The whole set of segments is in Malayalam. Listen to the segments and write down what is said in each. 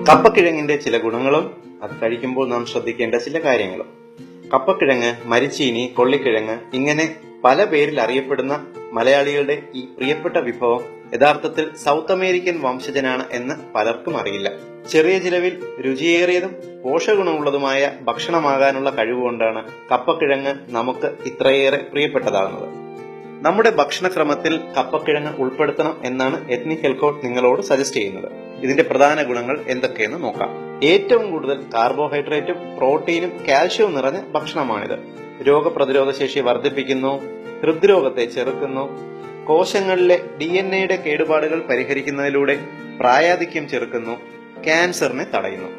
കപ്പക്കിഴങ്ങിന്റെ ചില ഗുണങ്ങളും അത് കഴിക്കുമ്പോൾ നാം ശ്രദ്ധിക്കേണ്ട ചില കാര്യങ്ങളും. കപ്പക്കിഴങ്ങ്, മരിച്ചീനി, കൊള്ളിക്കിഴങ്ങ് ഇങ്ങനെ പല പേരിൽ അറിയപ്പെടുന്ന മലയാളികളുടെ ഈ പ്രിയപ്പെട്ട വിഭവം യഥാർത്ഥത്തിൽ സൗത്ത് അമേരിക്കൻ വംശജനാണ് എന്ന് പലർക്കും അറിയില്ല. ചെറിയ ചിലവിൽ രുചിയേറിയതും പോഷകഗുണമുള്ളതുമായ ഭക്ഷണമാകാനുള്ള കഴിവുകൊണ്ടാണ് കപ്പക്കിഴങ്ങ് നമുക്ക് ഇത്രയേറെ പ്രിയപ്പെട്ടതാകുന്നത്. നമ്മുടെ ഭക്ഷണക്രമത്തിൽ കപ്പക്കിഴങ്ങ് ഉൾപ്പെടുത്തണം എന്നാണ് എത്നിക് ഹെൽത്ത് കോഡ് നിങ്ങളോട് സജസ്റ്റ് ചെയ്യുന്നത്. ഇതിന്റെ പ്രധാന ഗുണങ്ങൾ എന്തൊക്കെയെന്ന് നോക്കാം. ഏറ്റവും കൂടുതൽ കാർബോഹൈഡ്രേറ്റും പ്രോട്ടീനും കാൽഷ്യവും നിറഞ്ഞ ഭക്ഷണമാണിത്. രോഗപ്രതിരോധ ശേഷി വർദ്ധിപ്പിക്കുന്നു, ഹൃദ്രോഗത്തെ ചെറുക്കുന്നു, കോശങ്ങളിലെ DNA കേടുപാടുകൾ പരിഹരിക്കുന്നതിലൂടെ പ്രായാധിക്യം ചെറുക്കുന്നു, ക്യാൻസറിനെ തടയുന്നു.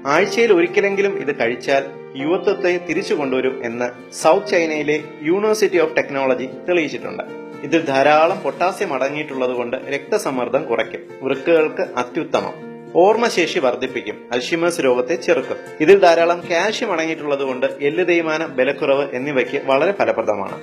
ആഴ്ചയിൽ ഒരിക്കലെങ്കിലും ഇത് കഴിച്ചാൽ യുവത്വത്തെ തിരിച്ചു കൊണ്ടുവരും എന്ന് സൗത്ത് ചൈനയിലെ യൂണിവേഴ്സിറ്റി ഓഫ് ടെക്നോളജി തെളിയിച്ചിട്ടുണ്ട്. ഇതിൽ ധാരാളം പൊട്ടാസ്യം അടങ്ങിയിട്ടുള്ളതുകൊണ്ട് രക്തസമ്മർദ്ദം കുറയ്ക്കും, വൃക്കകൾക്ക് അത്യുത്തമം, ഓർമ്മശേഷി വർദ്ധിപ്പിക്കും, അൽഷിമേഴ്സ് രോഗത്തെ ചെറുക്കും. ഇതിൽ ധാരാളം കാൽഷ്യം അടങ്ങിയിട്ടുള്ളതുകൊണ്ട് എല്ല് തേയ്മാനം, ബലക്കുറവ് എന്നിവയ്ക്ക് വളരെ ഫലപ്രദമാണ്.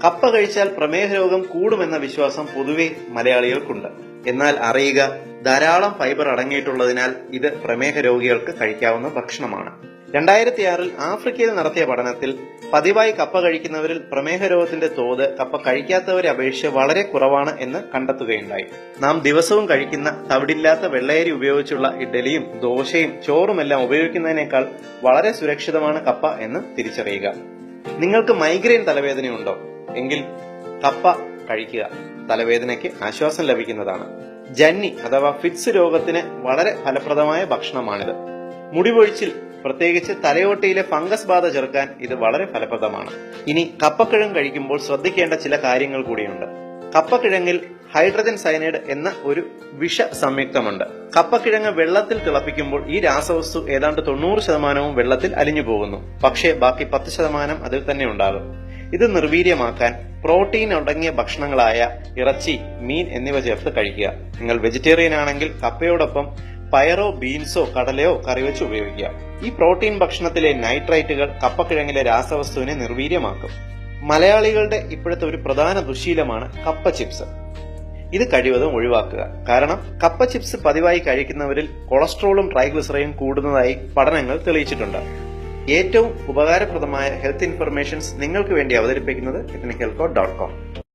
കപ്പ കഴിച്ചാൽ പ്രമേഹ രോഗം കൂടുമെന്ന വിശ്വാസം പൊതുവെ മലയാളികൾക്കുണ്ട്. എന്നാൽ അറിയുക, ധാരാളം ഫൈബർ അടങ്ങിയിട്ടുള്ളതിനാൽ ഇത് പ്രമേഹ രോഗികൾക്ക് കഴിക്കാവുന്ന ഭക്ഷണമാണ്. 2006 ആഫ്രിക്കയിൽ നടത്തിയ പഠനത്തിൽ പതിവായി കപ്പ കഴിക്കുന്നവരിൽ പ്രമേഹ രോഗത്തിന്റെ തോത് കപ്പ കഴിക്കാത്തവരെ അപേക്ഷിച്ച് വളരെ കുറവാണ് എന്ന് കണ്ടെത്തുകയുണ്ടായി. നാം ദിവസവും കഴിക്കുന്ന തവിടില്ലാത്ത വെള്ളയരി ഉപയോഗിച്ചുള്ള ഇഡ്ഡലിയും ദോശയും ചോറുമെല്ലാം ഉപയോഗിക്കുന്നതിനേക്കാൾ വളരെ സുരക്ഷിതമാണ് കപ്പ എന്ന് തിരിച്ചറിയുക. നിങ്ങൾക്ക് മൈഗ്രെയിൻ തലവേദനയുണ്ടോ എങ്കിൽ കപ്പ കഴിക്കുക, തലവേദനയ്ക്ക് ആശ്വാസം ലഭിക്കുന്നതാണ്. ജന്നി അഥവാ ഫിറ്റ്സ് രോഗത്തിന് വളരെ ഫലപ്രദമായ ഭക്ഷണമാണിത്. മുടിപൊഴിച്ചിൽ, പ്രത്യേകിച്ച് തലയോട്ടിയിലെ ഫംഗസ് ബാധ ചെറുക്കാൻ ഇത് വളരെ ഫലപ്രദമാണ്. ഇനി കപ്പക്കിഴങ്ങ് കഴിക്കുമ്പോൾ ശ്രദ്ധിക്കേണ്ട ചില കാര്യങ്ങൾ കൂടിയുണ്ട്. കപ്പക്കിഴങ്ങിൽ ഹൈഡ്രജൻ സയനൈഡ് എന്ന ഒരു വിഷ സംയുക്തമുണ്ട്. കപ്പക്കിഴങ്ങ് വെള്ളത്തിൽ തിളപ്പിക്കുമ്പോൾ ഈ രാസവസ്തു ഏതാണ്ട് 90% വെള്ളത്തിൽ അലിഞ്ഞു പോകുന്നു. പക്ഷേ ബാക്കി 10% അതിൽ തന്നെ ഉണ്ടാകും. ഇത് നിർവീര്യമാക്കാൻ പ്രോട്ടീൻ അടങ്ങിയ ഭക്ഷണങ്ങളായ ഇറച്ചി, മീൻ എന്നിവ ചേർത്ത് കഴിക്കുക. നിങ്ങൾ വെജിറ്റേറിയൻ ആണെങ്കിൽ കപ്പയോടൊപ്പം പയറോ ബീൻസോ കടലയോ കറിവെച്ച് ഉപയോഗിക്കുക. ഈ പ്രോട്ടീൻ ഭക്ഷണത്തിലെ നൈട്രൈറ്റുകൾ കപ്പക്കിഴങ്ങിലെ രാസവസ്തുവിനെ നിർവീര്യമാക്കും. മലയാളികളുടെ ഇപ്പോഴത്തെ ഒരു പ്രധാന ദുശ്ശീലമാണ് കപ്പ ചിപ്സ്. ഇത് കഴിവതും ഒഴിവാക്കുക. കാരണം കപ്പ ചിപ്സ് പതിവായി കഴിക്കുന്നവരിൽ കൊളസ്ട്രോളും ട്രൈഗ്ലിസറൈഡും കൂടുന്നതായി പഠനങ്ങൾ തെളിയിച്ചിട്ടുണ്ട്. ഏറ്റവും ഉപകാരപ്രദമായ ഹെൽത്ത് ഇൻഫർമേഷൻസ് നിങ്ങൾക്ക് വേണ്ടി അവതരിപ്പിക്കുന്നത് ethnichealthcode.com.